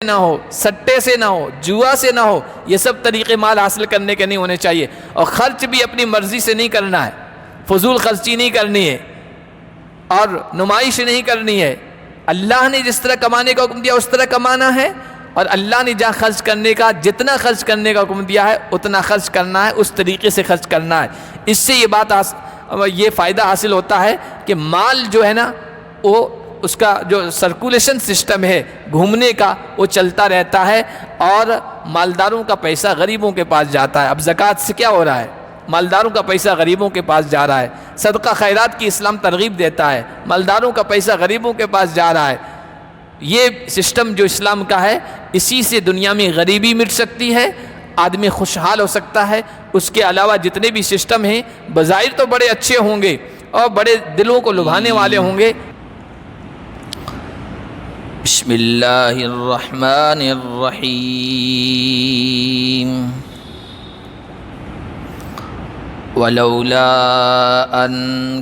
نہ ہو، سٹے سے نہ ہو، جوا سے نہ ہو، یہ سب طریقے مال حاصل کرنے کے نہیں ہونے چاہیے۔ اور خرچ بھی اپنی مرضی سے نہیں کرنا ہے، فضول خرچی نہیں کرنی ہے اور نمائش نہیں کرنی ہے۔ اللہ نے جس طرح کمانے کا حکم دیا اس طرح کمانا ہے، اور اللہ نے جہاں خرچ کرنے کا، جتنا خرچ کرنے کا حکم دیا ہے اتنا خرچ کرنا ہے، اس طریقے سے خرچ کرنا ہے۔ اس سے یہ فائدہ حاصل ہوتا ہے کہ مال جو ہے نا، وہ اس کا جو سرکولیشن سسٹم ہے گھومنے کا، وہ چلتا رہتا ہے، اور مالداروں کا پیسہ غریبوں کے پاس جاتا ہے۔ اب زکوٰۃ سے کیا ہو رہا ہے؟ مالداروں کا پیسہ غریبوں کے پاس جا رہا ہے۔ صدقہ خیرات کی اسلام ترغیب دیتا ہے، مالداروں کا پیسہ غریبوں کے پاس جا رہا ہے۔ یہ سسٹم جو اسلام کا ہے، اسی سے دنیا میں غریبی مٹ سکتی ہے، آدمی خوشحال ہو سکتا ہے۔ اس کے علاوہ جتنے بھی سسٹم ہیں بظاہر تو بڑے اچھے ہوں گے اور بڑے دلوں کو لبھانے والے ہوں گے۔ بسم اللہ الرحمن الرحیم۔ وَلَوْلَا أَن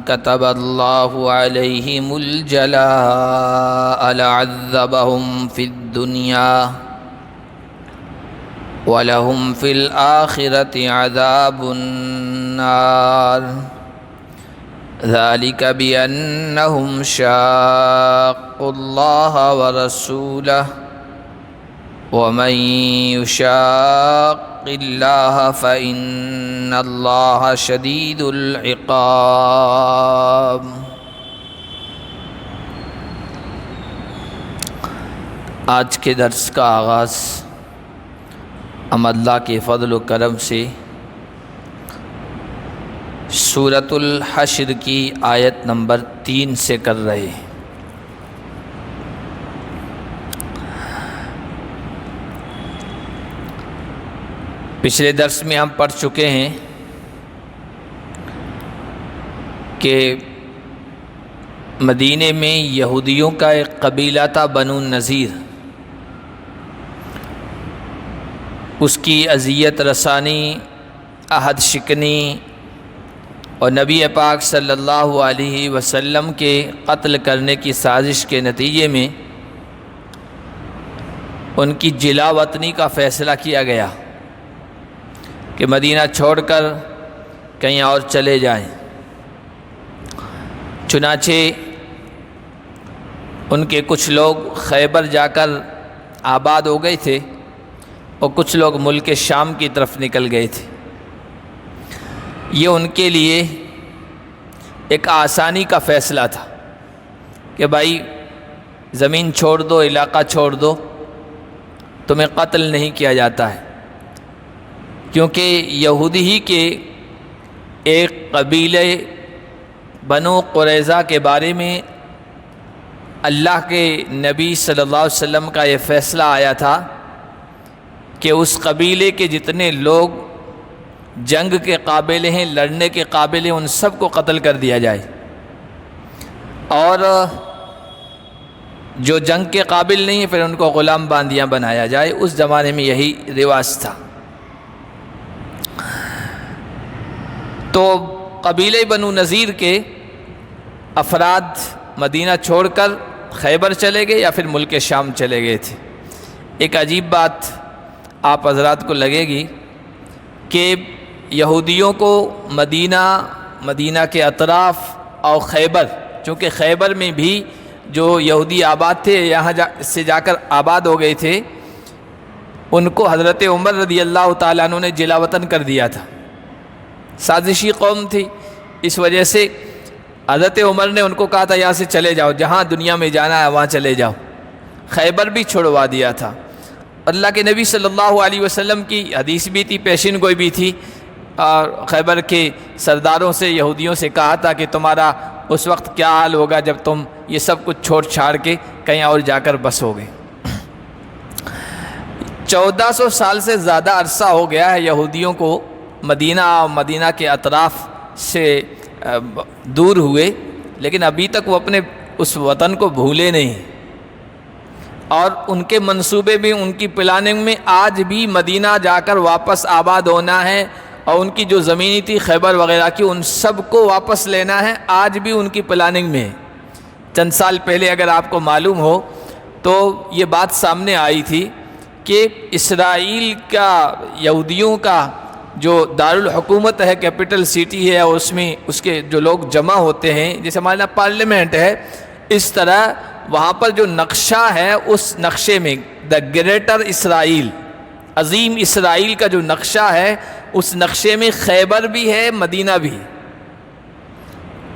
كَتَبَ اللَّهُ عَلَيْهِمُ الْجَلَاءَ لَعَذَّبَهُمْ فِي الدُّنْيَا وَلَهُمْ فِي الْآخِرَةِ عَذَابُ النَّارِ ذَلِكَ بِأَنَّهُمْ شَاقُّوا اللَّهَ وَرَسُولَهُ وَمَن يُشَاقِّ اللَّهَ فَإِنَّ اللَّهَ شَدِيدُ الْعِقَابِ۔ آج کے درس کا آغاز ہم اللہ کے فضل و کرم سے سورۃ الحشر کی آیت نمبر 3 سے کر رہے ہیں۔ پچھلے درس میں ہم پڑھ چکے ہیں کہ مدینے میں یہودیوں کا ایک قبیلہ تھا بنو نذیر، اس کی اذیت رسانی، عہد شکنی اور نبی پاک صلی اللہ علیہ وسلم کے قتل کرنے کی سازش کے نتیجے میں ان کی جلا وطنی کا فیصلہ کیا گیا کہ مدینہ چھوڑ کر کہیں اور چلے جائیں۔ چنانچہ ان کے کچھ لوگ خیبر جا کر آباد ہو گئے تھے اور کچھ لوگ ملک شام کی طرف نکل گئے تھے۔ یہ ان کے لیے ایک آسانی کا فیصلہ تھا کہ بھائی زمین چھوڑ دو، علاقہ چھوڑ دو، تمہیں قتل نہیں کیا جاتا ہے، کیونکہ یہودی ہی کے ایک قبیلے بنو قریظہ کے بارے میں اللہ کے نبی صلی اللہ علیہ وسلم کا یہ فیصلہ آیا تھا کہ اس قبیلے کے جتنے لوگ جنگ کے قابل ہیں، لڑنے کے قابل ہیں، ان سب کو قتل کر دیا جائے، اور جو جنگ کے قابل نہیں ہیں پھر ان کو غلام باندیاں بنایا جائے۔ اس زمانے میں یہی رواج تھا۔ تو قبیلے بنو نذیر کے افراد مدینہ چھوڑ کر خیبر چلے گئے یا پھر ملک شام چلے گئے تھے۔ ایک عجیب بات آپ حضرات کو لگے گی کہ یہودیوں کو مدینہ کے اطراف اور خیبر، چونکہ خیبر میں بھی جو یہودی آباد تھے یہاں سے جا کر آباد ہو گئے تھے، ان کو حضرت عمر رضی اللہ تعالیٰ عنہ نے جلا وطن کر دیا تھا۔ سازشی قوم تھی، اس وجہ سے حضرت عمر نے ان کو کہا تھا یہاں سے چلے جاؤ، جہاں دنیا میں جانا ہے وہاں چلے جاؤ۔ خیبر بھی چھڑوا دیا تھا۔ اللہ کے نبی صلی اللہ علیہ وسلم کی حدیث بھی تھی، پیشین گوئی بھی تھی، اور خیبر کے سرداروں سے، یہودیوں سے کہا تھا کہ تمہارا اس وقت کیا حال ہوگا جب تم یہ سب کچھ چھوڑ چھاڑ کے کہیں اور جا کر بس ہو گئے۔ 1400 سال سے زیادہ عرصہ ہو گیا ہے یہودیوں کو مدینہ اور مدینہ کے اطراف سے دور ہوئے، لیکن ابھی تک وہ اپنے اس وطن کو بھولے نہیں، اور ان کے منصوبے بھی، ان کی پلاننگ میں آج بھی مدینہ جا کر واپس آباد ہونا ہے، اور ان کی جو زمینی تھی خیبر وغیرہ کی ان سب کو واپس لینا ہے، آج بھی ان کی پلاننگ میں ہے۔ چند سال پہلے اگر آپ کو معلوم ہو تو یہ بات سامنے آئی تھی کہ اسرائیل کا، یہودیوں کا جو دارالحکومت ہے، کیپٹل سٹی ہے، اور اس میں اس کے جو لوگ جمع ہوتے ہیں، جیسے ہمارے یہاں پارلیمنٹ ہے، اس طرح وہاں پر جو نقشہ ہے، اس نقشے میں دا گریٹر اسرائیل، عظیم اسرائیل کا جو نقشہ ہے، اس نقشے میں خیبر بھی ہے، مدینہ بھی ہے،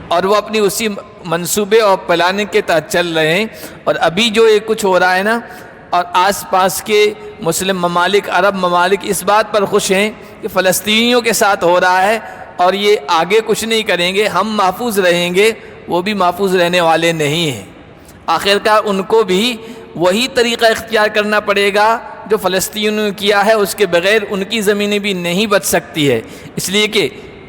اور وہ اپنی اسی منصوبے اور پلاننگ کے تحت چل رہے ہیں۔ اور ابھی جو یہ کچھ ہو رہا ہے نا، اور آس پاس کے مسلم ممالک، عرب ممالک اس بات پر خوش ہیں کہ فلسطینیوں کے ساتھ ہو رہا ہے اور یہ آگے کچھ نہیں کریں گے، ہم محفوظ رہیں گے، وہ بھی محفوظ رہنے والے نہیں ہیں۔ آخرکار ان کو بھی وہی طریقہ اختیار کرنا پڑے گا جو فلسطینیوں نے کیا ہے، اس کے بغیر ان کی زمینیں بھی نہیں بچ سکتی ہے، اس لیے کہ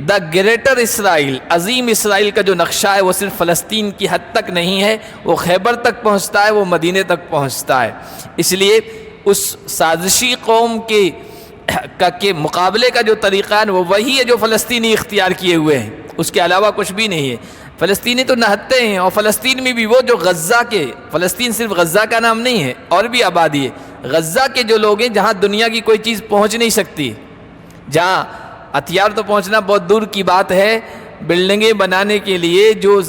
دا گریٹر اسرائیل، عظیم اسرائیل کا جو نقشہ ہے وہ صرف فلسطین کی حد تک نہیں ہے، وہ خیبر تک پہنچتا ہے، وہ مدینے تک پہنچتا ہے۔ اس لیے اس سازشی قوم کے مقابلے کا جو طریقہ ہے وہ وہی ہے جو فلسطینی اختیار کیے ہوئے ہیں، اس کے علاوہ کچھ بھی نہیں ہے۔ فلسطینی تو نہتے ہیں، اور فلسطین میں بھی وہ جو غزہ کے، فلسطین صرف غزہ کا نام نہیں ہے، اور بھی آبادی ہے، غزہ کے جو لوگ ہیں جہاں دنیا کی کوئی چیز پہنچ نہیں سکتی، جہاں ہتھیار تو پہنچنا بہت دور کی بات ہے، بلڈنگیں بنانے کے لیے جو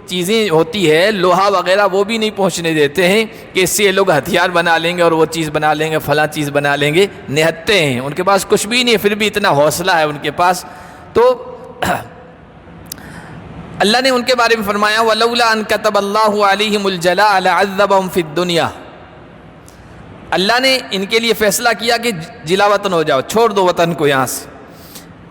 چیزیں ہوتی ہے، لوہا وغیرہ، وہ بھی نہیں پہنچنے دیتے ہیں کہ اس سے یہ لوگ ہتھیار بنا لیں گے اور وہ چیز بنا لیں گے، فلاں چیز بنا لیں گے، نہتے ہیں، ان کے پاس کچھ بھی نہیں ہے، پھر بھی اتنا حوصلہ ہے ان کے پاس۔ تو اللہ نے ان کے بارے میں فرمایا وَلَوْلَا أَن كَتَبَ اللَّهُ عَلَيْهِمُ الْجَلَاءَ لَعَذَّبَهُمْ فِي الدُّنْيَا، اللہ نے ان کے لیے فیصلہ کیا کہ جلا وطن ہو جاؤ، چھوڑ دو وطن کو یہاں سے۔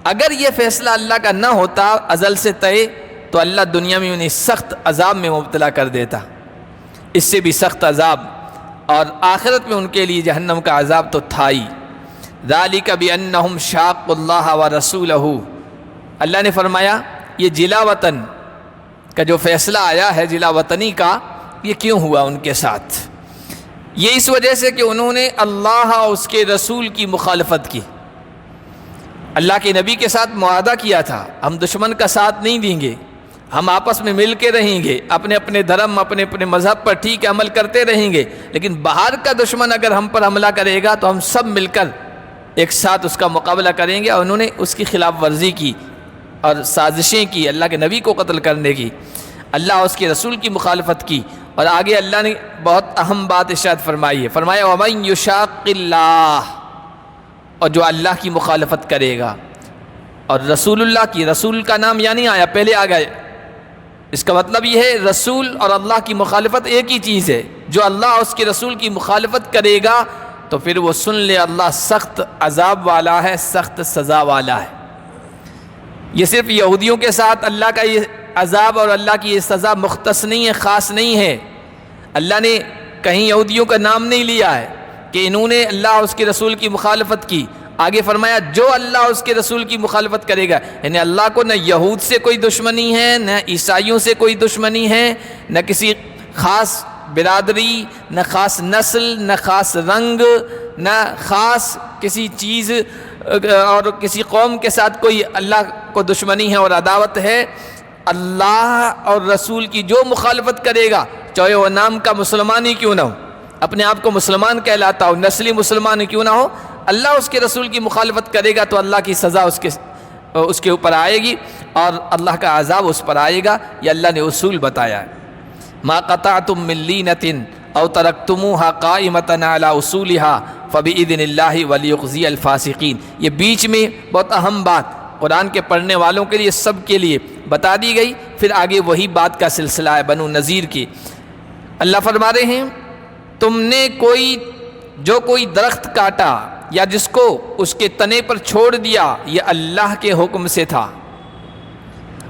اگر یہ فیصلہ اللہ کا نہ ہوتا ازل سے طے، تو اللہ دنیا میں انہیں سخت عذاب میں مبتلا کر دیتا، اس سے بھی سخت عذاب، اور آخرت میں ان کے لیے جہنم کا عذاب تو تھا ہی۔ ذَلِكَ بِأَنَّهُمْ شَاقُّوا اللَّهَ وَرَسُولَهُ، اللہ نے فرمایا یہ جلا وطن کا جو فیصلہ آیا ہے، جلا وطنی کا، یہ کیوں ہوا ان کے ساتھ؟ یہ اس وجہ سے کہ انہوں نے اللہ اور اس کے رسول کی مخالفت کی، اللہ کے نبی کے ساتھ معاہدہ کیا تھا، ہم دشمن کا ساتھ نہیں دیں گے، ہم آپس میں مل کے رہیں گے، اپنے اپنے دھرم، اپنے اپنے مذہب پر ٹھیک ہے عمل کرتے رہیں گے، لیکن باہر کا دشمن اگر ہم پر حملہ کرے گا تو ہم سب مل کر ایک ساتھ اس کا مقابلہ کریں گے، اور انہوں نے اس کی خلاف ورزی کی اور سازشیں کی، اللہ کے نبی کو قتل کرنے کی، اللہ اور اس کے رسول کی مخالفت کی۔ اور آگے اللہ نے بہت اہم بات ارشاد فرمائی ہے، فرمایا وَمَن يُشَاقِ اللَّهَ، اور جو اللہ کی مخالفت کرے گا، اور رسول اللہ کی، رسول کا نام یا نہیں آیا، پہلے آ گئے، اس کا مطلب یہ ہے رسول اور اللہ کی مخالفت ایک ہی چیز ہے، جو اللہ اور اس کے رسول کی مخالفت کرے گا تو پھر وہ سن لے اللہ سخت عذاب والا ہے، سخت سزا والا ہے۔ یہ صرف یہودیوں کے ساتھ اللہ کا یہ عذاب اور اللہ کی یہ سزا مختص نہیں ہے، خاص نہیں ہے، اللہ نے کہیں یہودیوں کا نام نہیں لیا ہے کہ انہوں نے اللہ اور اس کے رسول کی مخالفت کی، آگے فرمایا جو اللہ اور اس کے رسول کی مخالفت کرے گا، یعنی اللہ کو نہ یہود سے کوئی دشمنی ہے، نہ عیسائیوں سے کوئی دشمنی ہے، نہ کسی خاص برادری، نہ خاص نسل، نہ خاص رنگ، نہ خاص کسی چیز اور کسی قوم کے ساتھ کوئی اللہ کو دشمنی ہے اور عداوت ہے۔ اللہ اور رسول کی جو مخالفت کرے گا، چاہے وہ نام کا مسلمان ہی کیوں نہ ہو، اپنے آپ کو مسلمان کہلاتا ہو، نسلی مسلمان کیوں نہ ہو، اللہ اس کے رسول کی مخالفت کرے گا تو اللہ کی سزا اس کے اوپر آئے گی اور اللہ کا عذاب اس پر آئے گا۔ یہ اللہ نے اصول بتایا ہے، ما قطعتم من لینۃ او ترکتموها قائمۃ علی اصولها فباذن اللہ ولیخزی الفاسقین۔ یہ بیچ میں بہت اہم بات قرآن کے پڑھنے والوں کے لیے، سب کے لیے بتا دی گئی، پھر آگے وہی بات کا سلسلہ ہے بنو نذیر کی۔ اللہ فرما رہے ہیں تم نے جو کوئی درخت کاٹا یا جس کو اس کے تنے پر چھوڑ دیا، یہ اللہ کے حکم سے تھا،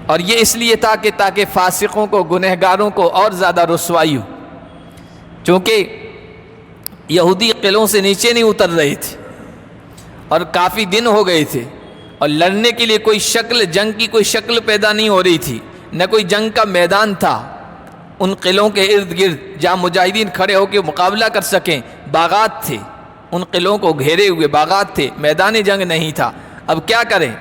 اور یہ اس لیے تھا کہ تاکہ فاسقوں کو، گنہگاروں کو اور زیادہ رسوائی ہو، چونکہ یہودی قلعوں سے نیچے نہیں اتر رہے تھے اور کافی دن ہو گئے تھے، اور لڑنے کے لیے کوئی شکل، جنگ کی کوئی شکل پیدا نہیں ہو رہی تھی، نہ کوئی جنگ کا میدان تھا ان قلعوں کے ارد گرد جہاں مجاہدین کھڑے ہو کے مقابلہ کر سکیں۔ باغات تھے، ان قلعوں کو گھیرے ہوئے باغات تھے، میدان جنگ نہیں تھا۔ اب کیا کریں،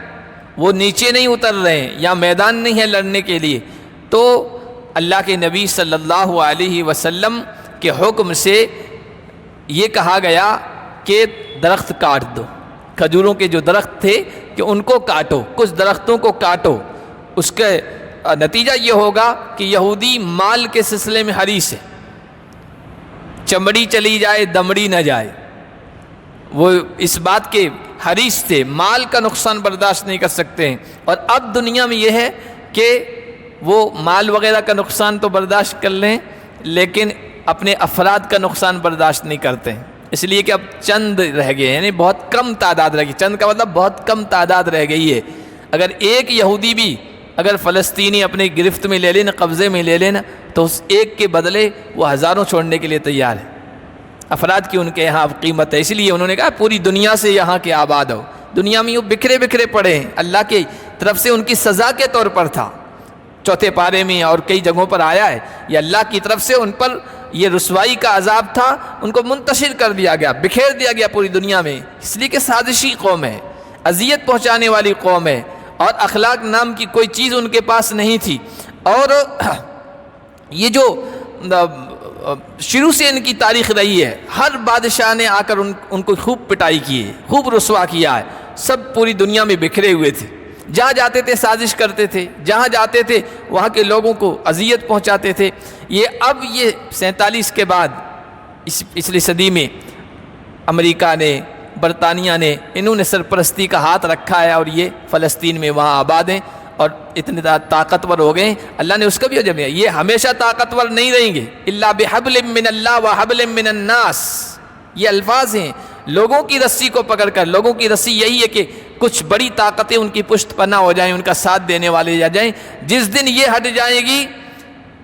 وہ نیچے نہیں اتر رہے ہیں یا میدان نہیں ہے لڑنے کے لیے، تو اللہ کے نبی صلی اللہ علیہ وسلم کے حکم سے یہ کہا گیا کہ درخت کاٹ دو، کھجوروں کے جو درخت تھے کہ ان کو کاٹو، کچھ درختوں کو کاٹو، اس کا نتیجہ یہ ہوگا کہ یہودی مال کے سلسلے میں حریص ہے، چمڑی چلی جائے دمڑی نہ جائے، وہ اس بات کے حریص تھے، مال کا نقصان برداشت نہیں کر سکتے ہیں۔ اور اب دنیا میں یہ ہے کہ وہ مال وغیرہ کا نقصان تو برداشت کر لیں لیکن اپنے افراد کا نقصان برداشت نہیں کرتے ہیں، اس لیے کہ اب چند رہ گئے، یعنی بہت کم تعداد رہ گئی، چند کا مطلب بہت کم تعداد رہ گئی ہے۔ اگر ایک یہودی بھی اگر فلسطینی اپنے گرفت میں لے لینا، قبضے میں لے لینا، تو اس ایک کے بدلے وہ ہزاروں چھوڑنے کے لیے تیار ہے۔ افراد کی ان کے یہاں قیمت ہے، اس لیے انہوں نے کہا پوری دنیا سے یہاں کے آباد ہو۔ دنیا میں وہ بکھرے بکھرے پڑے ہیں، اللہ کی طرف سے ان کی سزا کے طور پر تھا، چوتھے پارے میں اور کئی جگہوں پر آیا ہے، یہ اللہ کی طرف سے ان پر یہ رسوائی کا عذاب تھا، ان کو منتشر کر دیا گیا، بکھیر دیا گیا پوری دنیا میں، اس لیے کہ سازشی قوم ہے، اذیت پہنچانے والی قوم ہے، اور اخلاق نام کی کوئی چیز ان کے پاس نہیں تھی۔ اور یہ جو شروع سے ان کی تاریخ رہی ہے، ہر بادشاہ نے آ کر ان کو خوب پٹائی کی ہے، خوب رسوا کیا ہے، سب پوری دنیا میں بکھرے ہوئے تھے، جہاں جاتے تھے سازش کرتے تھے، جہاں جاتے تھے وہاں کے لوگوں کو اذیت پہنچاتے تھے۔ اب یہ 47 کے بعد پچھلی صدی میں امریکہ نے، برطانیہ نے، انہوں نے سرپرستی کا ہاتھ رکھا ہے اور یہ فلسطین میں وہاں آباد ہیں اور اتنے طاقتور ہو گئے ہیں۔ اللہ نے اس کا بھی عجب ہے، یہ ہمیشہ طاقتور نہیں رہیں گے، الا بحبل من اللہ وحبل من الناس، یہ الفاظ ہیں، لوگوں کی رسی کو پکڑ کر۔ لوگوں کی رسی یہی ہے کہ کچھ بڑی طاقتیں ان کی پشت پناہ ہو جائیں، ان کا ساتھ دینے والے آ جائیں۔ جس دن یہ ہٹ جائے گی،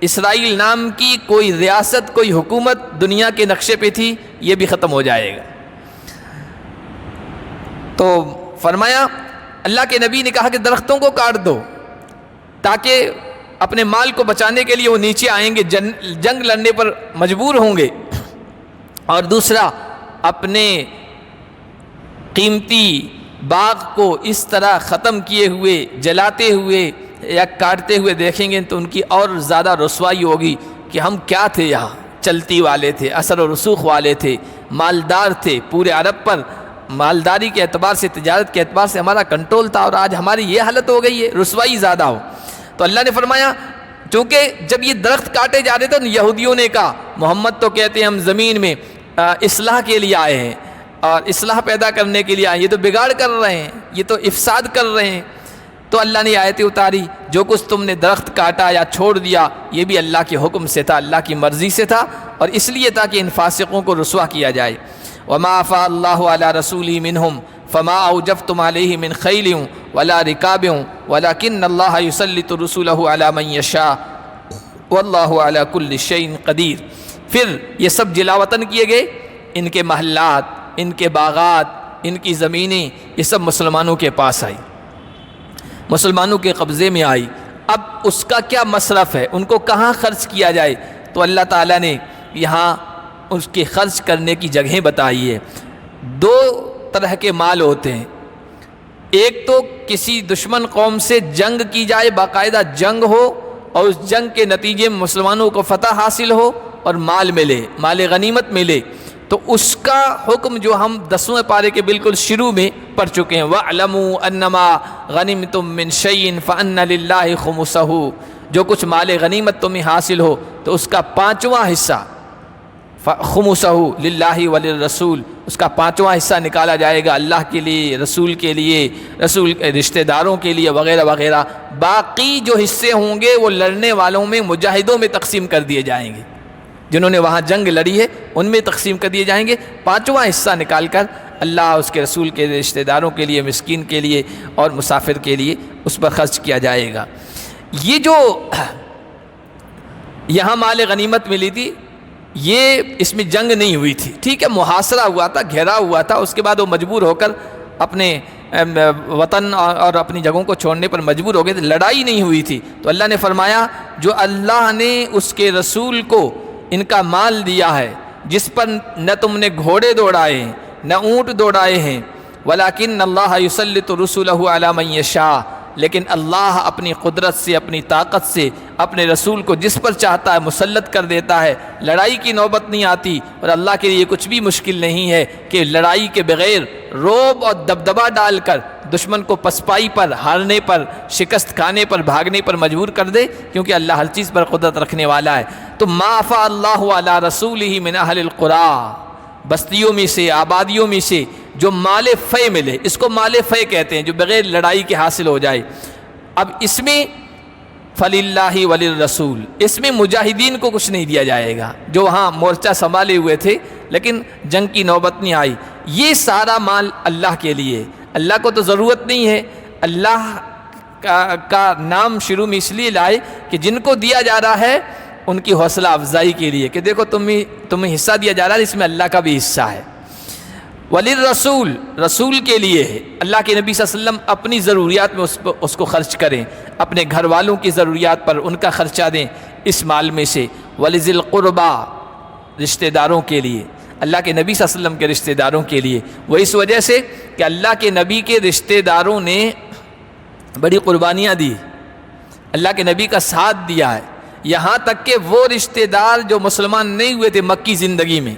اسرائیل نام کی کوئی ریاست، کوئی حکومت دنیا کے نقشے پہ تھی، یہ بھی ختم ہو جائے گا۔ تو فرمایا اللہ کے نبی نے کہا کہ درختوں کو کاٹ دو تاکہ اپنے مال کو بچانے کے لیے وہ نیچے آئیں گے، جنگ لڑنے پر مجبور ہوں گے۔ اور دوسرا، اپنے قیمتی باغ کو اس طرح ختم کیے ہوئے، جلاتے ہوئے یا کاٹتے ہوئے دیکھیں گے تو ان کی اور زیادہ رسوائی ہوگی کہ ہم کیا تھے، یہاں چلتی والے تھے، اثر و رسوخ والے تھے، مالدار تھے، پورے عرب پر مالداری کے اعتبار سے، تجارت کے اعتبار سے ہمارا کنٹرول تھا، اور آج ہماری یہ حالت ہو گئی ہے، رسوائی زیادہ ہو۔ تو اللہ نے فرمایا چونکہ جب یہ درخت کاٹے جا رہے تھے، یہودیوں نے کہا محمد تو کہتے ہیں ہم زمین میں اصلاح کے لیے آئے ہیں اور اصلاح پیدا کرنے کے لیے آئے ہیں، یہ تو بگاڑ کر رہے ہیں، یہ تو افساد کر رہے ہیں۔ تو اللہ نے آیتیں اتاری، جو کچھ تم نے درخت کاٹا یا چھوڑ دیا یہ بھی اللہ کے حکم سے تھا، اللہ کی مرضی سے تھا، اور اس لیے تھا کہ ان فاسقوں کو رسوا کیا جائے۔ وما افاء اللہ علی رسولہ منہم فما اوجفتم علیہ من خیل ولا رکاب ولکن اللہ یسلط رسولہ علی من یشاء واللہ علی کل شیء قدیر۔ پھر یہ سب جلاوطن کیے گئے، ان کے محلات، ان کے باغات، ان کی زمینیں، یہ سب مسلمانوں کے پاس آئی، مسلمانوں کے قبضے میں آئی۔ اب اس کا کیا مصرف ہے، ان کو کہاں خرچ کیا جائے؟ تو اللہ تعالیٰ نے یہاں اس کے خرچ کرنے کی جگہیں بتائی ہے۔ دو طرح کے مال ہوتے ہیں، ایک تو کسی دشمن قوم سے جنگ کی جائے، باقاعدہ جنگ ہو اور اس جنگ کے نتیجے میں مسلمانوں کو فتح حاصل ہو اور مال ملے، مال غنیمت ملے، تو اس کا حکم جو ہم 10ویں پارے کے بالکل شروع میں پڑھ چکے ہیں، وَاعْلَمُوا أَنَّمَا غَنِمْتُم مِّن شَيْءٍ فَأَنَّ لِلَّهِ خُمُسَهُ، جو کچھ مال غنیمت تمہیں حاصل ہو تو اس کا 5واں حصہ، خُمُسَهُ لِلَّهِ وَلِلرَّسُولِ، اس کا 5واں حصہ نکالا جائے گا اللہ کے لیے، رسول کے لیے، رسول کے رشتہ داروں کے لیے وغیرہ وغیرہ۔ باقی جو حصے ہوں گے وہ لڑنے والوں میں، مجاہدوں میں تقسیم کر دیے جائیں گے، جنہوں نے وہاں جنگ لڑی ہے ان میں تقسیم کر دیے جائیں گے۔ 5واں حصہ نکال کر اللہ اس کے رسول کے رشتہ داروں کے لیے، مسکین کے لیے اور مسافر کے لیے اس پر خرچ کیا جائے گا۔ یہ جو یہاں مال غنیمت ملی تھی، یہ اس میں جنگ نہیں ہوئی تھی، ٹھیک ہے، محاصرہ ہوا تھا، گھیرا ہوا تھا، اس کے بعد وہ مجبور ہو کر اپنے وطن اور اپنی جگہوں کو چھوڑنے پر مجبور ہو گئے تھے، لڑائی نہیں ہوئی تھی۔ تو اللہ نے فرمایا جو اللہ نے اس کے رسول کو ان کا مال دیا ہے، جس پر نہ تم نے گھوڑے دوڑائے ہیں نہ اونٹ دوڑائے ہیں، ولیکن اللہ یسلط رسولہ علی من یشاء، لیکن اللہ اپنی قدرت سے، اپنی طاقت سے اپنے رسول کو جس پر چاہتا ہے مسلط کر دیتا ہے، لڑائی کی نوبت نہیں آتی۔ اور اللہ کے لیے کچھ بھی مشکل نہیں ہے کہ لڑائی کے بغیر رعب اور دبدبا ڈال کر دشمن کو پسپائی پر، ہارنے پر، شکست کھانے پر، بھاگنے پر مجبور کر دے، کیونکہ اللہ ہر چیز پر قدرت رکھنے والا ہے۔ تو ما افاء اللہ علی رسولہ من اہل القریٰ، بستیوں میں سے، آبادیوں میں سے جو مال فے ملے، اس کو مال فے کہتے ہیں، جو بغیر لڑائی کے حاصل ہو جائے۔ اب اس میں فللہ وللرسول، اس میں مجاہدین کو کچھ نہیں دیا جائے گا جو وہاں مورچہ سنبھالے ہوئے تھے لیکن جنگ کی نوبت نہیں آئی۔ یہ سارا مال اللہ کے لیے، اللہ کو تو ضرورت نہیں ہے۔ اللہ کا نام شروع میں اس لیے لائے کہ جن کو دیا جا رہا ہے ان کی حوصلہ افزائی کے لیے، کہ دیکھو تمہیں حصہ دیا جا رہا ہے، اس میں اللہ کا بھی حصہ ہے۔ وللرسول، رسول کے لیے ہے۔ اللہ کے نبی صلی اللہ علیہ وسلم اپنی ضروریات میں اس کو خرچ کریں، اپنے گھر والوں کی ضروریات پر ان کا خرچہ دیں اس مال میں سے۔ ولذی القربا، رشتہ داروں کے لیے، اللہ کے نبی صلی اللہ علیہ وسلم کے رشتہ داروں کے لیے۔ وہ اس وجہ سے کہ اللہ کے نبی کے رشتہ داروں نے بڑی قربانیاں دی، اللہ کے نبی کا ساتھ دیا ہے، یہاں تک کہ وہ رشتہ دار جو مسلمان نہیں ہوئے تھے مکی زندگی میں،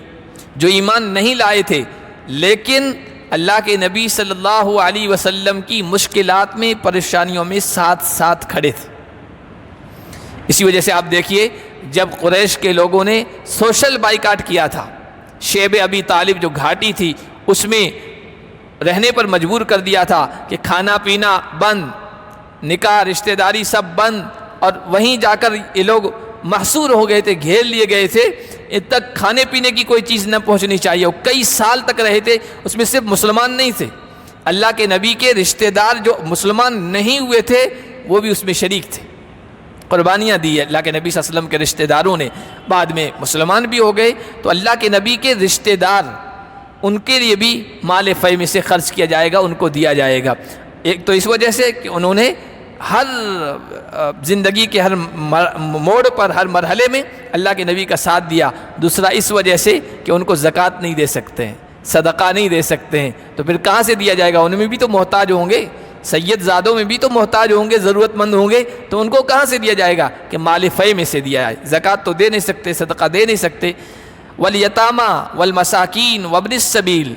جو ایمان نہیں لائے تھے، لیکن اللہ کے نبی صلی اللہ علیہ وسلم کی مشکلات میں، پریشانیوں میں ساتھ ساتھ کھڑے تھے۔ اسی وجہ سے آپ دیکھیے جب قریش کے لوگوں نے سوشل بائیکاٹ کیا تھا، شیب ابی طالب جو گھاٹی تھی اس میں رہنے پر مجبور کر دیا تھا کہ کھانا پینا بند، نکاح رشتہ داری سب بند، اور وہیں جا کر یہ لوگ محصور ہو گئے تھے، گھیر لیے گئے تھے، ان تک کھانے پینے کی کوئی چیز نہ پہنچنی چاہیے۔ وہ کئی سال تک رہے تھے، اس میں صرف مسلمان نہیں تھے، اللہ کے نبی کے رشتہ دار جو مسلمان نہیں ہوئے تھے وہ بھی اس میں شریک تھے۔ قربانیاں دی اللہ کے نبی صلی اللہ علیہ وسلم کے رشتہ داروں نے، بعد میں مسلمان بھی ہو گئے۔ تو اللہ کے نبی کے رشتہ دار، ان کے لیے بھی مال فے میں سے خرچ کیا جائے گا، ان کو دیا جائے گا۔ ایک تو اس وجہ سے کہ انہوں نے ہر زندگی کے ہر موڑ پر، ہر مرحلے میں اللہ کے نبی کا ساتھ دیا۔ دوسرا اس وجہ سے کہ ان کو زکوٰۃ نہیں دے سکتے ہیں، صدقہ نہیں دے سکتے ہیں، تو پھر کہاں سے دیا جائے گا؟ ان میں بھی تو محتاج ہوں گے، سید زادوں میں بھی تو محتاج ہوں گے، ضرورت مند ہوں گے، تو ان کو کہاں سے دیا جائے گا؟ کہ مال فے میں سے دیا جائے۔ زکوٰۃ تو دے نہیں سکتے، صدقہ دے نہیں سکتے۔ والیتامیٰ والمساکین وابن السبیل،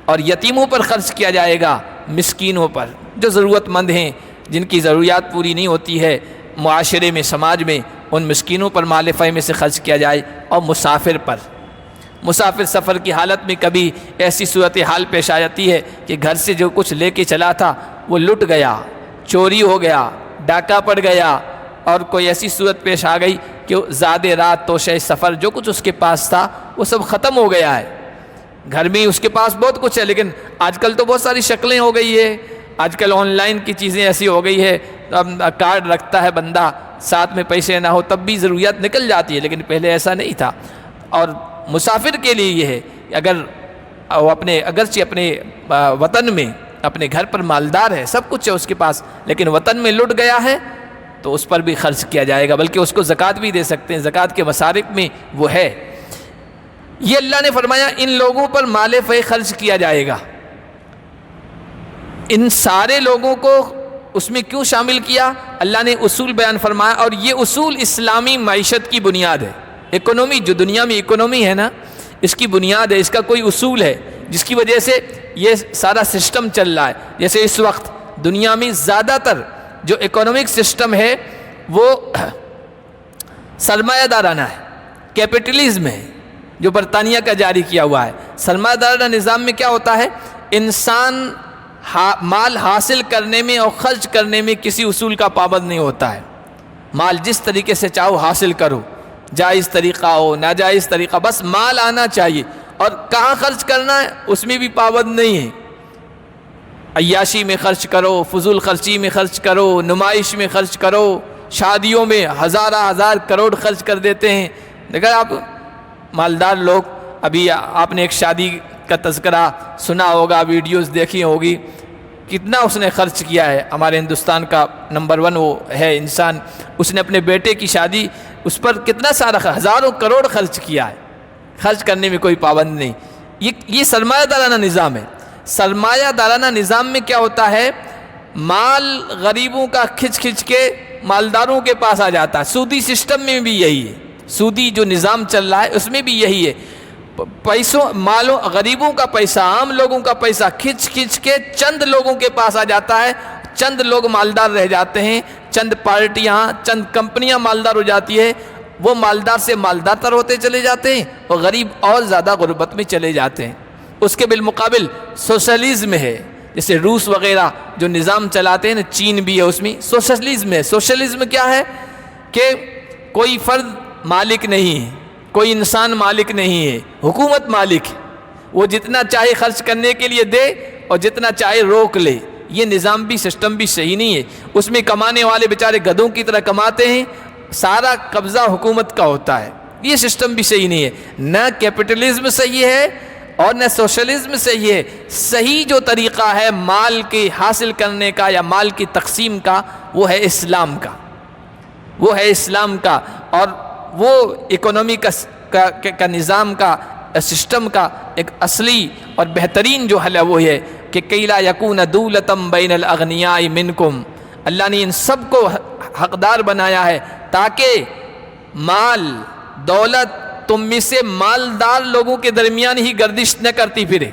اور یتیموں پر خرچ کیا جائے گا، مسکینوں پر، جو ضرورت مند ہیں، جن کی ضروریات پوری نہیں ہوتی ہے معاشرے میں، سماج میں، ان مسکینوں پر مال فے میں سے خرچ کیا جائے۔ اور مسافر پر، مسافر سفر کی حالت میں کبھی ایسی صورتحال پیش آ جاتی ہے کہ گھر سے جو کچھ لے کے چلا تھا وہ لٹ گیا، چوری ہو گیا، ڈاکہ پڑ گیا، اور کوئی ایسی صورت پیش آ گئی کہ زاد رات توشہ سفر، جو کچھ اس کے پاس تھا وہ سب ختم ہو گیا ہے۔ گھر میں اس کے پاس بہت کچھ ہے، لیکن آج کل تو بہت ساری شکلیں ہو گئی ہے، آج کل آن لائن کی چیزیں ایسی ہو گئی ہے، کارڈ رکھتا ہے بندہ، ساتھ میں پیسے نہ ہو تب بھی ضروریات نکل جاتی ہے، لیکن پہلے ایسا نہیں تھا۔ اور مسافر کے لیے یہ ہے کہ اگر وہ اگرچہ اپنے وطن میں، اپنے گھر پر مالدار ہے، سب کچھ ہے اس کے پاس، لیکن وطن میں لٹ گیا ہے تو اس پر بھی خرچ کیا جائے گا، بلکہ اس کو زکوٰۃ بھی دے سکتے ہیں، زکوٰۃ کے مصارف میں وہ ہے۔ یہ اللہ نے فرمایا ان لوگوں پر مال فے خرچ کیا جائے گا۔ ان سارے لوگوں کو اس میں کیوں شامل کیا؟ اللہ نے اصول بیان فرمایا، اور یہ اصول اسلامی معیشت کی بنیاد ہے۔ اکنومی، جو دنیا میں اکنومی ہے نا، اس کی بنیاد ہے، اس کا کوئی اصول ہے جس کی وجہ سے یہ سارا سسٹم چل رہا ہے۔ جیسے اس وقت دنیا میں زیادہ تر جو اکنامک سسٹم ہے وہ سرمایہ دارانہ ہے، کیپٹلزم ہے، جو برطانیہ کا جاری کیا ہوا ہے۔ سرمایہ دارانہ نظام میں کیا ہوتا ہے؟ انسان مال حاصل کرنے میں اور خرچ کرنے میں کسی اصول کا پابند نہیں ہوتا ہے۔ مال جس طریقے سے چاہو حاصل کرو، جائز طریقہ ہو، ناجائز طریقہ، بس مال آنا چاہیے، اور کہاں خرچ کرنا ہے اس میں بھی پابند نہیں ہے۔ عیاشی میں خرچ کرو، فضول خرچی میں خرچ کرو، نمائش میں خرچ کرو، شادیوں میں ہزار کروڑ خرچ کر دیتے ہیں۔ دیکھا آپ مالدار لوگ، ابھی آپ نے ایک شادی کا تذکرہ سنا ہوگا، ویڈیوز دیکھی ہوگی، کتنا اس نے خرچ کیا ہے۔ ہمارے ہندوستان کا نمبر 1 وہ ہے انسان، اس نے اپنے بیٹے کی شادی، اس پر کتنا سارا ہزاروں کروڑ خرچ کیا ہے۔ خرچ کرنے میں کوئی پابند نہیں۔ یہ سرمایہ دارانہ نظام ہے۔ سرمایہ دارانہ نظام میں کیا ہوتا ہے مال غریبوں کا کھچ کھچ کے مالداروں کے پاس آ جاتا ہے. سودی سسٹم میں بھی یہی ہے, سودی جو نظام چل رہا ہے اس میں بھی یہی ہے. پیسوں مالوں غریبوں کا پیسہ, عام لوگوں کا پیسہ کھچ کھچ کے چند لوگوں کے پاس آ جاتا ہے. چند لوگ مالدار رہ جاتے ہیں, چند پارٹیاں, چند کمپنیاں مالدار ہو جاتی ہے. وہ مالدار سے مالدار تر ہوتے چلے جاتے ہیں اور غریب اور زیادہ غربت میں چلے جاتے ہیں. اس کے بالمقابل سوشلزم ہے, جیسے روس وغیرہ جو نظام چلاتے ہیں نا, چین بھی ہے, اس میں سوشلزم ہے. سوشلزم کیا ہے کہ کوئی فرد مالک نہیں ہے, کوئی انسان مالک نہیں ہے, حکومت مالک ہے. وہ جتنا چاہے خرچ کرنے کے لیے دے اور جتنا چاہے روک لے. یہ نظام بھی سسٹم بھی صحیح نہیں ہے. اس میں کمانے والے بیچارے گدھوں کی طرح کماتے ہیں, سارا قبضہ حکومت کا ہوتا ہے. یہ سسٹم بھی صحیح نہیں ہے. نہ کیپٹلزم صحیح ہے اور نہ سوشلزم صحیح ہے. صحیح جو طریقہ ہے مال کے حاصل کرنے کا یا مال کی تقسیم کا, وہ ہے اسلام کا, وہ ہے اسلام کا. اور وہ اکنومی کا نظام کا سسٹم کا ایک اصلی اور بہترین جو حل ہے وہ ہے کہ کئی لا یکون دولتم بین الاغنیاء منکم. اللہ نے ان سب کو حقدار بنایا ہے تاکہ مال دولت تم میں سے مالدار لوگوں کے درمیان ہی گردش نہ کرتی پھرے.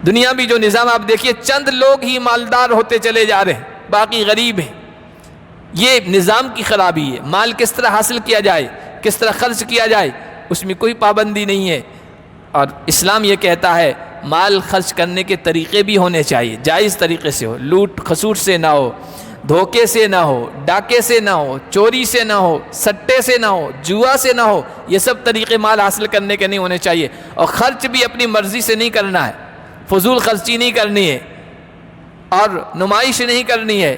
دنیا بھی جو نظام آپ دیکھیے, چند لوگ ہی مالدار ہوتے چلے جا رہے ہیں, باقی غریب ہیں. یہ نظام کی خرابی ہے. مال کس طرح حاصل کیا جائے, کس طرح خرچ کیا جائے, اس میں کوئی پابندی نہیں ہے. اور اسلام یہ کہتا ہے مال خرچ کرنے کے طریقے بھی ہونے چاہیے, جائز طریقے سے ہو, لوٹ خسوٹ سے نہ ہو, دھوکے سے نہ ہو, ڈاکے سے نہ ہو, چوری سے نہ ہو, سٹے سے نہ ہو, جوا سے نہ ہو. یہ سب طریقے مال حاصل کرنے کے نہیں ہونے چاہیے. اور خرچ بھی اپنی مرضی سے نہیں کرنا ہے, فضول خرچی نہیں کرنی ہے اور نمائش نہیں کرنی ہے.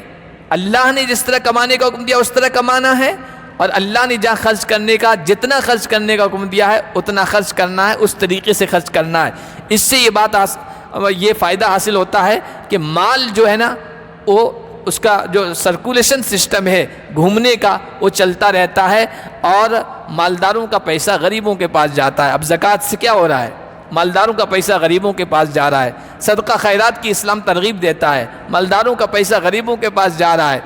اللہ نے جس طرح کمانے کا حکم دیا اس طرح کمانا ہے, اور اللہ نے جہاں خرچ کرنے کا جتنا خرچ کرنے کا حکم دیا ہے اتنا خرچ کرنا ہے, اس طریقے سے خرچ کرنا ہے. اس سے یہ فائدہ حاصل ہوتا ہے کہ مال جو ہے نا, وہ اس کا جو سرکولیشن سسٹم ہے گھومنے کا, وہ چلتا رہتا ہے اور مالداروں کا پیسہ غریبوں کے پاس جاتا ہے. اب زکوٰۃ سے کیا ہو رہا ہے, مالداروں کا پیسہ غریبوں کے پاس جا رہا ہے. صدقہ خیرات کی اسلام ترغیب دیتا ہے, مالداروں کا پیسہ غریبوں کے پاس جا رہا ہے.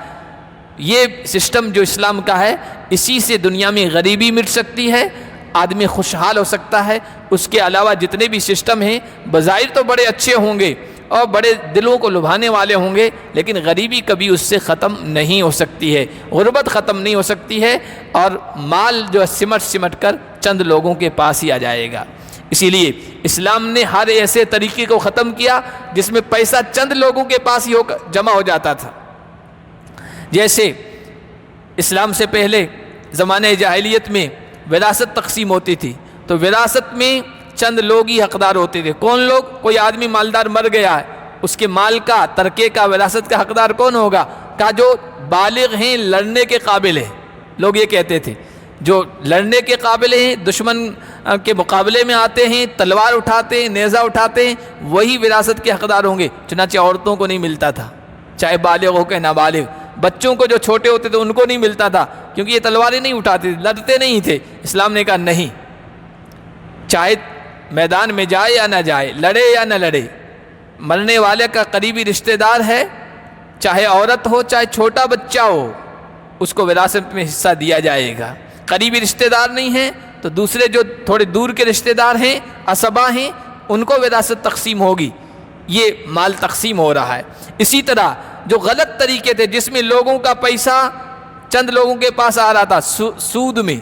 یہ سسٹم جو اسلام کا ہے, اسی سے دنیا میں غریبی مٹ سکتی ہے, آدمی خوشحال ہو سکتا ہے. اس کے علاوہ جتنے بھی سسٹم ہیں بظاہر تو بڑے اچھے ہوں گے اور بڑے دلوں کو لبھانے والے ہوں گے, لیکن غریبی کبھی اس سے ختم نہیں ہو سکتی ہے, غربت ختم نہیں ہو سکتی ہے, اور مال جو سمٹ سمٹ کر چند لوگوں کے پاس ہی آ جائے گا. اسی لیے اسلام نے ہر ایسے طریقے کو ختم کیا جس میں پیسہ چند لوگوں کے پاس ہی جمع ہو جاتا تھا. جیسے اسلام سے پہلے زمانے جاہلیت میں وراثت تقسیم ہوتی تھی, تو وراثت میں چند لوگ ہی حقدار ہوتے تھے. کون لوگ؟ کوئی آدمی مالدار مر گیا ہے, اس کے مال کا, ترکے کا, وراثت کا حقدار کون ہوگا؟ کہ جو بالغ ہیں, لڑنے کے قابل ہیں. لوگ یہ کہتے تھے جو لڑنے کے قابل ہیں, دشمن کے مقابلے میں آتے ہیں, تلوار اٹھاتے ہیں, نیزہ اٹھاتے ہیں, وہی وراثت کے حقدار ہوں گے. چنانچہ عورتوں کو نہیں ملتا تھا, چاہے بالغ ہو کہ نابالغ. بچوں کو جو چھوٹے ہوتے تھے ان کو نہیں ملتا تھا, کیونکہ یہ تلواریں نہیں اٹھاتے تھے, لڑتے نہیں تھے. اسلام نے کہا نہیں, چاہے میدان میں جائے یا نہ جائے, لڑے یا نہ لڑے, مرنے والے کا قریبی رشتہ دار ہے, چاہے عورت ہو چاہے چھوٹا بچہ ہو, اس کو وراثت میں حصہ دیا جائے گا. قریبی رشتہ دار نہیں ہیں تو دوسرے جو تھوڑے دور کے رشتہ دار ہیں, اسبا ہیں, ان کو وراثت تقسیم ہوگی. یہ مال تقسیم ہو رہا ہے. اسی طرح جو غلط طریقے تھے جس میں لوگوں کا پیسہ چند لوگوں کے پاس آ رہا تھا, سود میں,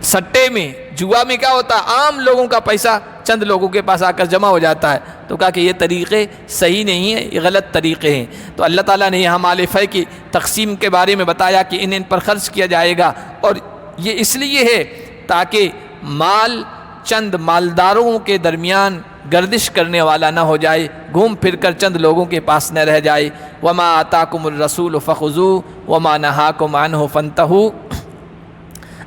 سٹے میں, جوا میں کیا ہوتا ہے, عام لوگوں کا پیسہ چند لوگوں کے پاس آ کر جمع ہو جاتا ہے. تو کہا کہ یہ طریقے صحیح نہیں ہیں, یہ غلط طریقے ہیں. تو اللہ تعالیٰ نے یہاں مال فے کی تقسیم کے بارے میں بتایا کہ ان پر خرچ کیا جائے گا, اور یہ اس لیے ہے تاکہ مال چند مالداروں کے درمیان گردش کرنے والا نہ ہو جائے, گھوم پھر کر چند لوگوں کے پاس نہ رہ جائے. وما آتاکم الرسول فخذوہ وما نہاکم عنہ فانتہوا.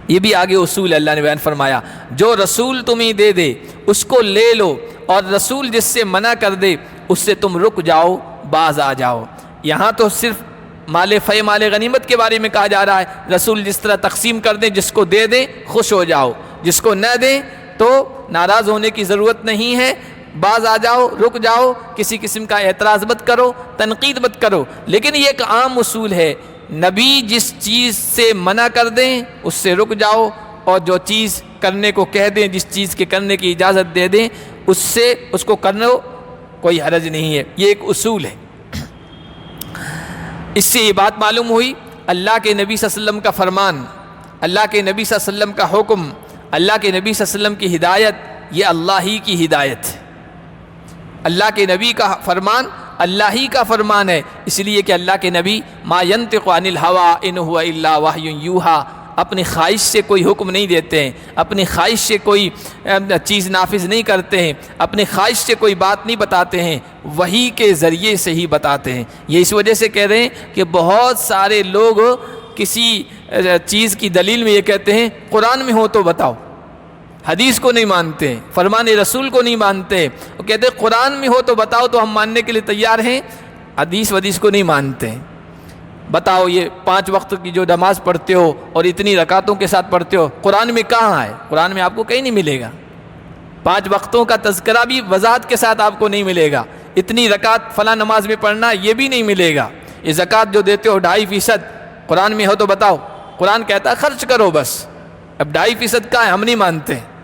یہ بھی آگے اصول اللہ نے بیان فرمایا, جو رسول تمہیں دے دے اس کو لے لو, اور رسول جس سے منع کر دے اس سے تم رک جاؤ, باز آ جاؤ. یہاں تو صرف مال فے, مال غنیمت کے بارے میں کہا جا رہا ہے. رسول جس طرح تقسیم کر دیں, جس کو دے دیں خوش ہو جاؤ, جس کو نہ دیں تو ناراض ہونے کی ضرورت نہیں ہے. باز آ جاؤ، رک جاؤ، کسی قسم کا اعتراض مت کرو، تنقید مت کرو، لیکن یہ ایک عام اصول ہے، نبی جس چیز سے منع کر دیں اس سے رک جاؤ، اور جو چیز کرنے کو کہہ دیں، جس چیز کے کرنے کی اجازت دے دیں اس کو کرنا کوئی حرج نہیں ہے، یہ ایک اصول ہے۔ اس سے یہ بات معلوم ہوئی اللہ کے نبی صلی اللہ علیہ وسلم کا فرمان، اللہ کے نبی صلی اللہ علیہ وسلم کا حکم، اللہ کے نبی صلی اللہ علیہ وسلم کی ہدایت، یہ اللہ ہی کی ہدایت ہے۔ اللہ کے نبی کا فرمان اللہ ہی کا فرمان ہے، اس لیے کہ اللہ کے نبی ما ینطق عن الہویٰ ان ہوا الا وحی یوحیٰ، اپنی خواہش سے کوئی حکم نہیں دیتے ہیں، اپنی خواہش سے کوئی چیز نافذ نہیں کرتے ہیں، اپنی خواہش سے کوئی بات نہیں بتاتے ہیں، وحی کے ذریعے سے ہی بتاتے ہیں۔ یہ اس وجہ سے کہہ رہے ہیں کہ بہت سارے لوگ کسی چیز کی دلیل میں یہ کہتے ہیں قرآن میں ہو تو بتاؤ، حدیث کو نہیں مانتے ہیں، فرمان رسول کو نہیں مانتے ہیں، وہ کہتے ہیں قرآن میں ہو تو بتاؤ تو ہم ماننے کے لیے تیار ہیں، حدیث کو نہیں مانتے ہیں۔ بتاؤ یہ 5 وقت کی جو نماز پڑھتے ہو اور اتنی رکعتوں کے ساتھ پڑھتے ہو، قرآن میں کہاں ہے؟ قرآن میں آپ کو کہیں نہیں ملے گا۔ 5 وقتوں کا تذکرہ بھی وضاحت کے ساتھ آپ کو نہیں ملے گا، اتنی رکعت فلاں نماز میں پڑھنا یہ بھی نہیں ملے گا۔ یہ زکوٰۃ جو دیتے ہو 2.5%، قرآن میں ہو تو بتاؤ، قرآن کہتا ہے خرچ کرو بس، اب 2.5% کا ہے ہم نہیں مانتے ہیں۔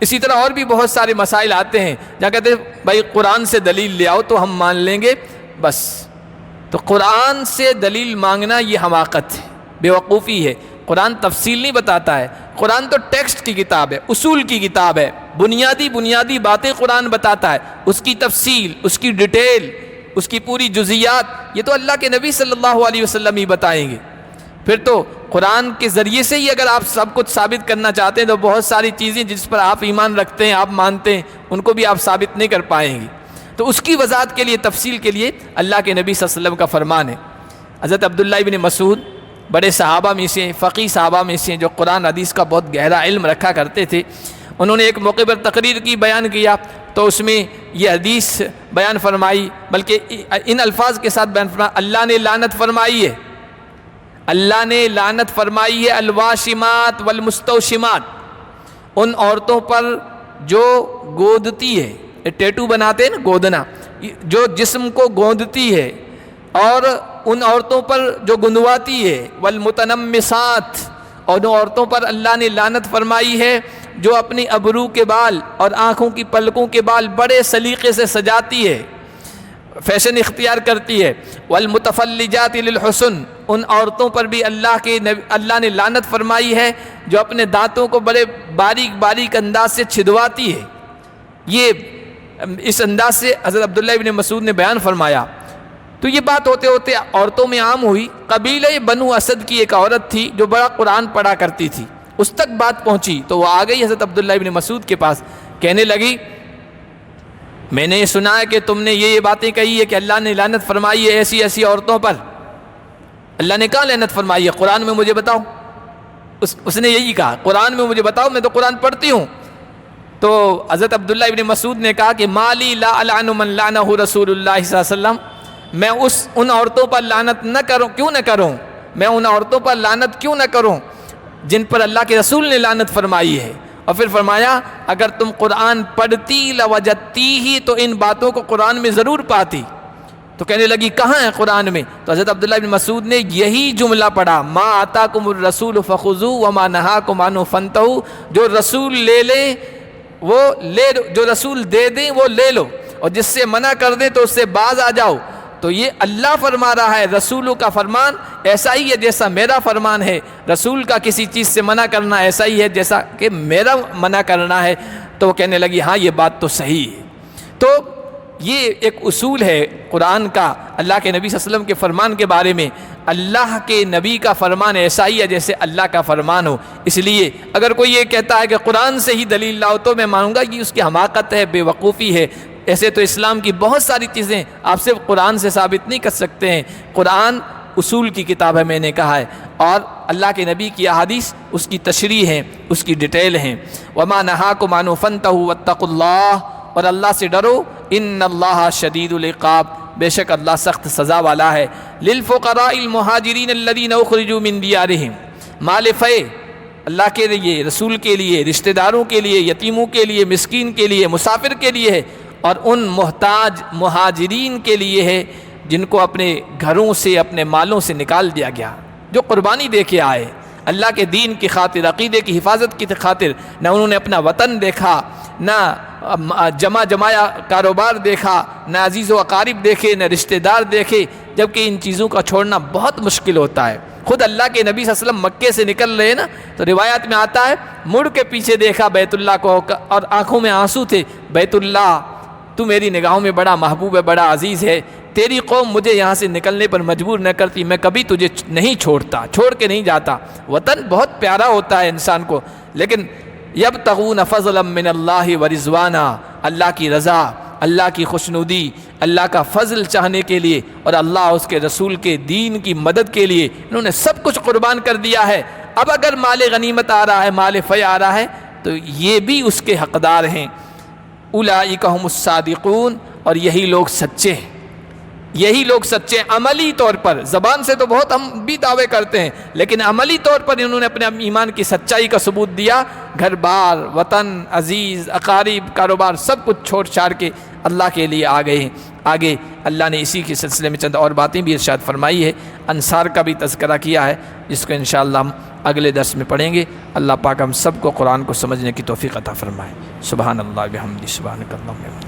اسی طرح اور بھی بہت سارے مسائل آتے ہیں جہاں کہتے ہیں بھائی قرآن سے دلیل لے آؤ تو ہم مان لیں گے بس۔ تو قرآن سے دلیل مانگنا یہ حماقت ہے، بیوقوفی ہے۔ قرآن تفصیل نہیں بتاتا ہے، قرآن تو ٹیکسٹ کی کتاب ہے، اصول کی کتاب ہے، بنیادی باتیں قرآن بتاتا ہے، اس کی تفصیل، اس کی ڈیٹیل، اس کی پوری جزئیات یہ تو اللہ کے نبی صلی اللہ علیہ وسلم ہی بتائیں گے۔ پھر تو قرآن کے ذریعے سے ہی اگر آپ سب کچھ ثابت کرنا چاہتے ہیں تو بہت ساری چیزیں جس پر آپ ایمان رکھتے ہیں، آپ مانتے ہیں، ان کو بھی آپ ثابت نہیں کر پائیں گے۔ تو اس کی وضاحت کے لیے، تفصیل کے لیے اللہ کے نبی صلی اللہ علیہ وسلم کا فرمان ہے۔ حضرت عبداللہ ابن مسعود بڑے صحابہ میں سے، فقیہ صحابہ میں سے، جو قرآن حدیث کا بہت گہرا علم رکھا کرتے تھے، انہوں نے ایک موقع پر تقریر کی، بیان کیا، تو اس میں یہ حدیث بیان فرمائی، بلکہ ان الفاظ کے ساتھ بیان فرمایا، اللہ نے لعنت فرمائی ہے، اللہ نے لعنت فرمائی ہے الواشمات والمستوشمات، ان عورتوں پر جو گودتی ہے، ٹیٹو بناتے ہیں نا، گودنا، جو جسم کو گوندتی ہے، اور ان عورتوں پر جو گندواتی ہے، والمتنمسات، اور ان عورتوں پر اللہ نے لعنت فرمائی ہے جو اپنی ابرو کے بال اور آنکھوں کی پلکوں کے بال بڑے سلیقے سے سجاتی ہے، فیشن اختیار کرتی ہے، والمتفلجات للحسن، ان عورتوں پر بھی اللہ نے لعنت فرمائی ہے جو اپنے دانتوں کو بڑے باریک انداز سے چھدواتی ہے۔ یہ اس انداز سے حضرت عبداللہ ابن مسعود نے بیان فرمایا۔ تو یہ بات ہوتے ہوتے عورتوں میں عام ہوئی۔ قبیلہ بنو اسد کی ایک عورت تھی جو بڑا قرآن پڑھا کرتی تھی، اس تک بات پہنچی تو وہ آ گئی حضرت عبداللہ ابن مسعود کے پاس، کہنے لگی میں نے سنا ہے کہ تم نے یہ باتیں کہی ہے کہ اللہ نے لعنت فرمائی ہے ایسی ایسی عورتوں پر، اللہ نے کہاں لعنت فرمائی ہے؟ قرآن میں مجھے بتاؤ۔ اس نے یہی کہا، قرآن میں مجھے بتاؤ، میں تو قرآن پڑھتی ہوں۔ تو حضرت عبداللہ ابن مسعود نے کہا کہ مالی لا العن من لعنہ رسول اللہ صلی اللہ علیہ وسلم، میں ان عورتوں پر لعنت کیوں نہ کروں، میں ان عورتوں پر لعنت کیوں نہ کروں جن پر اللہ کے رسول نے لعنت فرمائی ہے۔ اور پھر فرمایا اگر تم قرآن پڑھتی لوجدتی ہی تو ان باتوں کو قرآن میں ضرور پاتی۔ تو کہنے لگی کہاں ہے قرآن میں؟ تو حضرت عبداللہ بن مسعود نے یہی جملہ پڑھا، ما آتاکم الرسول فخذوہ وما نہاکم عنہ فانتہوا، جو رسول لے لیں وہ لے لو، جو رسول دے دیں وہ لے لو، اور جس سے منع کر دیں تو اس سے باز آ جاؤ۔ تو یہ اللہ فرما رہا ہے، رسولوں کا فرمان ایسا ہی ہے جیسا میرا فرمان ہے، رسول کا کسی چیز سے منع کرنا ایسا ہی ہے جیسا کہ میرا منع کرنا ہے۔ تو وہ کہنے لگی ہاں یہ بات تو صحیح ہے۔ تو یہ ایک اصول ہے قرآن کا، اللہ کے نبی صلی اللہ علیہ وسلم کے فرمان کے بارے میں، اللہ کے نبی کا فرمان ایسا ہی ہے جیسے اللہ کا فرمان ہو۔ اس لیے اگر کوئی یہ کہتا ہے کہ قرآن سے ہی دلیل لاؤ تو میں مانوں گا کہ اس کی حماقت ہے، بے وقوفی ہے۔ ایسے تو اسلام کی بہت ساری چیزیں آپ صرف قرآن سے ثابت نہیں کر سکتے ہیں۔ قرآن اصول کی کتاب ہے، میں نے کہا ہے، اور اللہ کے نبی کی احادیث اس کی تشریح ہیں، اس کی ڈیٹیل ہیں۔ وما نہاکم عنہ فانتہوا واتقوا اللہ، اور اللہ سے ڈرو، ان اللہ شدید العقاب، بے شک اللہ سخت سزا والا ہے۔ للفقراء المہاجرین الذین اخرجوا من دیارہم، مال فے اللہ کے لیے، رسول کے لیے، رشتہ داروں کے لیے، یتیموں کے لیے، مسکین کے لیے، مسافر کے لیے ہے، اور ان محتاج مہاجرین کے لیے ہے جن کو اپنے گھروں سے اپنے مالوں سے نکال دیا گیا، جو قربانی دے کے آئے اللہ کے دین کی خاطر، عقیدے کی حفاظت کی خاطر۔ نہ انہوں نے اپنا وطن دیکھا، نہ جمایا کاروبار دیکھا، نہ عزیز و اقارب دیکھے، نہ رشتہ دار دیکھے، جبکہ ان چیزوں کا چھوڑنا بہت مشکل ہوتا ہے۔ خود اللہ کے نبی صلی اللہ علیہ وسلم مکے سے نکل رہے نا، تو روایت میں آتا ہے مڑ کے پیچھے دیکھا بیت اللہ کو اور آنکھوں میں آنسو تھے، بیت اللہ تو میری نگاہوں میں بڑا محبوب ہے، بڑا عزیز ہے، تیری قوم مجھے یہاں سے نکلنے پر مجبور نہ کرتی، میں کبھی تجھے نہیں چھوڑتا، چھوڑ کے نہیں جاتا۔ وطن بہت پیارا ہوتا ہے انسان کو، لیکن یبتغون فضلا من اللہ ورضوانا، اللہ کی رضا، اللہ کی خوشنودی، اللہ کا فضل چاہنے کے لیے اور اللہ اس کے رسول کے دین کی مدد کے لیے انہوں نے سب کچھ قربان کر دیا ہے۔ اب اگر مال غنیمت آ رہا ہے، مال فی آ رہا ہے، تو یہ بھی اس کے حقدار ہیں۔ اولئک هم الصادقون، اور یہی لوگ سچے ہیں، یہی لوگ سچے عملی طور پر۔ زبان سے تو بہت ہم بھی دعوے کرتے ہیں، لیکن عملی طور پر انہوں نے اپنے ایمان کی سچائی کا ثبوت دیا۔ گھر بار، وطن، عزیز، اقارب، کاروبار سب کچھ چھوڑ چھاڑ کے اللہ کے لیے آ گئے ہیں۔ آگے اللہ نے اسی کے سلسلے میں چند اور باتیں بھی ارشاد فرمائی ہے، انصار کا بھی تذکرہ کیا ہے، جس کو انشاءاللہ ہم اگلے درس میں پڑھیں گے۔ اللہ پاک ہم سب کو قرآن کو سمجھنے کی توفیق عطا فرمائے۔ سبحان اللہ بحمدہ، سبحانک اللہم۔